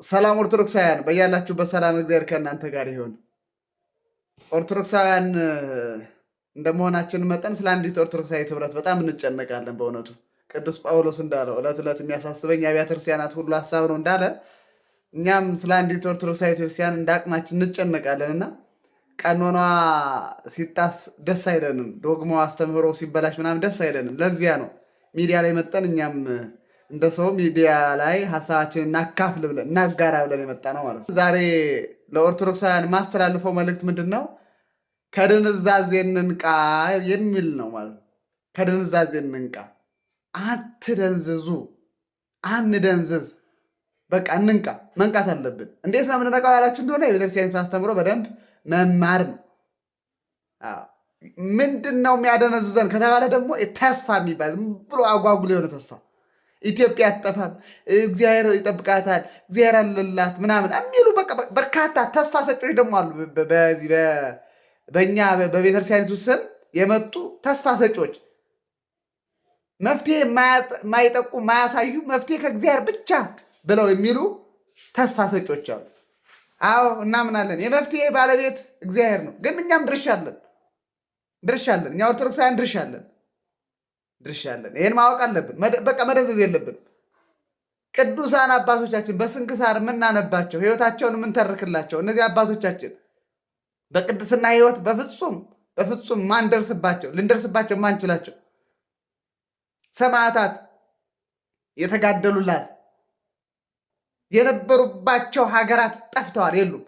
ሰላም ኦርቶዶክሳውያን በያላችሁበት ሰላም እግዚአብሔር ከእናንተ ጋር ይሁን። ኦርቶዶክሳውያን እንደመሆናችን መጠን ስለ አንዲት ኦርቶዶክሳዊት ህብረት በጣም እንጨነቃለን። በእውነቱ ቅዱስ ጳውሎስ እንዳለው ዕለት ዕለት የሚያሳስበኝ የአብያተ ክርስቲያናት ሁሉ ሀሳብ ነው እንዳለ እኛም ስለ አንዲት ኦርቶዶክሳዊት ክርስቲያን እንደ አቅማችን እንጨነቃለን እና ቀኖኗ ሲጣስ ደስ አይለንም፣ ዶግማዋ አስተምህሮ ሲበላሽ ምናምን ደስ አይለንም። ለዚያ ነው ሚዲያ ላይ መጠን እኛም እንደ ሰው ሚዲያ ላይ ሀሳባችንን እናካፍል ብለን እናጋራ ብለን የመጣ ነው ማለት ነው። ዛሬ ለኦርቶዶክሳውያን ማስተላልፈው መልእክት ምንድን ነው? ከድንዛዜ እንንቃ የሚል ነው ማለት ነው። ከድንዛዜ እንንቃ፣ አትደንዝዙ፣ አንደንዝዝ፣ በቃ እንንቃ። መንቃት አለብን። እንዴት ነው የምንነቃው ያላችሁ እንደሆነ የቤተክርስቲያኒቱን አስተምሮ በደንብ መማር ነው። ምንድን ነው የሚያደነዝዘን ከተባለ ደግሞ ተስፋ የሚባል ዝም ብሎ አጓጉል የሆነ ተስፋ ኢትዮጵያ አትጠፋም፣ እግዚአብሔር ይጠብቃታል፣ እግዚአብሔር አለላት ምናምን የሚሉ በርካታ ተስፋ ሰጪዎች ደግሞ አሉ። በእኛ በቤተክርስቲያኒቱ ስም የመጡ ተስፋ ሰጪዎች መፍትሄ የማይጠቁ የማያሳዩ መፍትሄ ከእግዚአብሔር ብቻ ብለው የሚሉ ተስፋ ሰጪዎች አሉ። አዎ እናምናለን፣ የመፍትሄ ባለቤት እግዚአብሔር ነው። ግን እኛም ድርሻ አለን። እኛ ኦርቶዶክሳውያን ድርሻ አለን። ይህን ማወቅ አለብን። በቃ መደንዘዝ የለብን። ቅዱሳን አባቶቻችን በስንክሳር የምናነባቸው ህይወታቸውን የምንተርክላቸው እነዚህ አባቶቻችን በቅድስና ህይወት በፍጹም ልንደርስባቸው ማንችላቸው ሰማዕታት የተጋደሉላት የነበሩባቸው ሀገራት ጠፍተዋል፣ የሉም።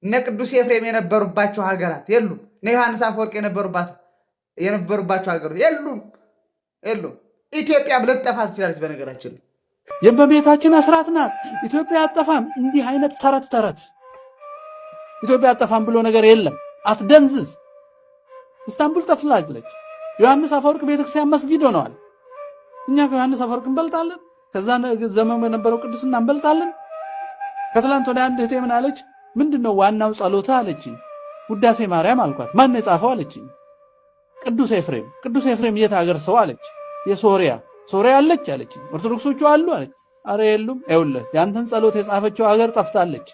እነ ቅዱስ ኤፍሬም የነበሩባቸው ሀገራት የሉም። እነ ዮሐንስ አፈወርቅ የነበሩባቸው ሀገሮች የሉም። ኢትዮጵያ ልትጠፋ ትችላለች። በነገራችን የእመቤታችን አስራት ናት። ኢትዮጵያ አጠፋም። እንዲህ አይነት ተረት ኢትዮጵያ አጠፋም ብሎ ነገር የለም። አትደንዝዝ። ኢስታንቡል ጠፍላለች። ዮሐንስ አፈወርቅ ቤተክርስቲያን መስጊድ ሆነዋል። እኛ ከዮሐንስ አፈወርቅ እንበልጣለን? ከዛ ዘመኑ የነበረው ቅድስና እንበልጣለን? ከትላንት ወደ አንድ እህቴ ምን አለች? ምንድነው ዋናው ጸሎታ አለችኝ። ውዳሴ ማርያም አልኳት። ማን የጻፈው አለችኝ። ቅዱስ ኤፍሬም የት ሀገር ሰው አለች። ሶሪያ አለች አለችኝ። ኦርቶዶክሶቹ አሉ አለች። አረ የሉም። ይኸውልህ ያንተን ጸሎት የጻፈችው ሀገር ጠፍታለች።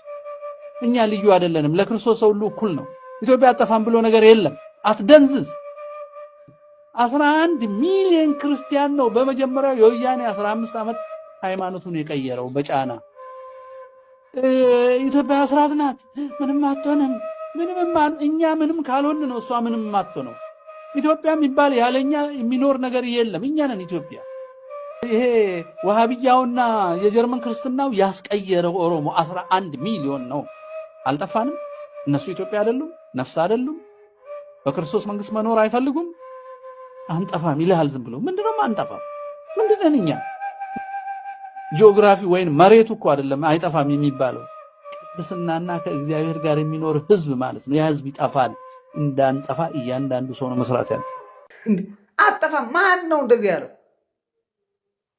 እኛ ልዩ አይደለንም። ለክርስቶስ ሰው ሁሉ እኩል ነው። ኢትዮጵያ አጠፋም ብሎ ነገር የለም። አትደንዝዝ። 11 ሚሊዮን ክርስቲያን ነው በመጀመሪያው የወያኔ 15 ዓመት ሃይማኖቱን የቀየረው በጫና። ኢትዮጵያ አስራት ናት፣ ምንም አትሆንም። እኛ ምንም ካልሆን ነው እሷ ምንም አትሆነው። ኢትዮጵያ የሚባል ያለኛ የሚኖር ነገር የለም። እኛ ነን ኢትዮጵያ። ይሄ ወሃቢያውና የጀርመን ክርስትናው ያስቀየረው ኦሮሞ 11 ሚሊዮን ነው። አልጠፋንም። እነሱ ኢትዮጵያ አይደሉም፣ ነፍስ አይደሉም፣ በክርስቶስ መንግስት መኖር አይፈልጉም። አንጠፋም ይልሃል ዝም ብሎ። ምንድነው አንጠፋም? ምንድነን እኛ? ጂኦግራፊ ወይም መሬቱ እኮ አይደለም አይጠፋም የሚባለው፣ ቅድስናና ከእግዚአብሔር ጋር የሚኖር ህዝብ ማለት ነው። ያ ህዝብ ይጠፋል። እንዳንጠፋ እያንዳንዱ ሰው ነው መስራት ያለው። አጠፋም ማን ነው እንደዚህ ያለው?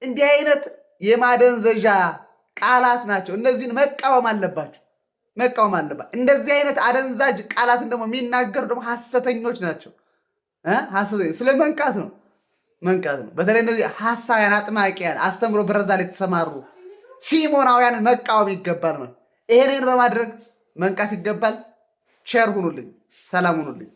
እንዲህ አይነት የማደንዘዣ ቃላት ናቸው። እነዚህን መቃወም አለባቸው። እንደዚህ አይነት አደንዛዥ ቃላትን ደግሞ የሚናገሩ ደግሞ ሐሰተኞች ናቸው። ስለ መንቃት ነው። በተለይ እነዚህ ሐሳውያን አጥማቂያን አስተምሮ በረዛ ላይ የተሰማሩ ሲሞናውያንን መቃወም ይገባል። ይሄንን በማድረግ መንቃት ይገባል። ቸር ሁኑልኝ፣ ሰላም ሁኑልኝ።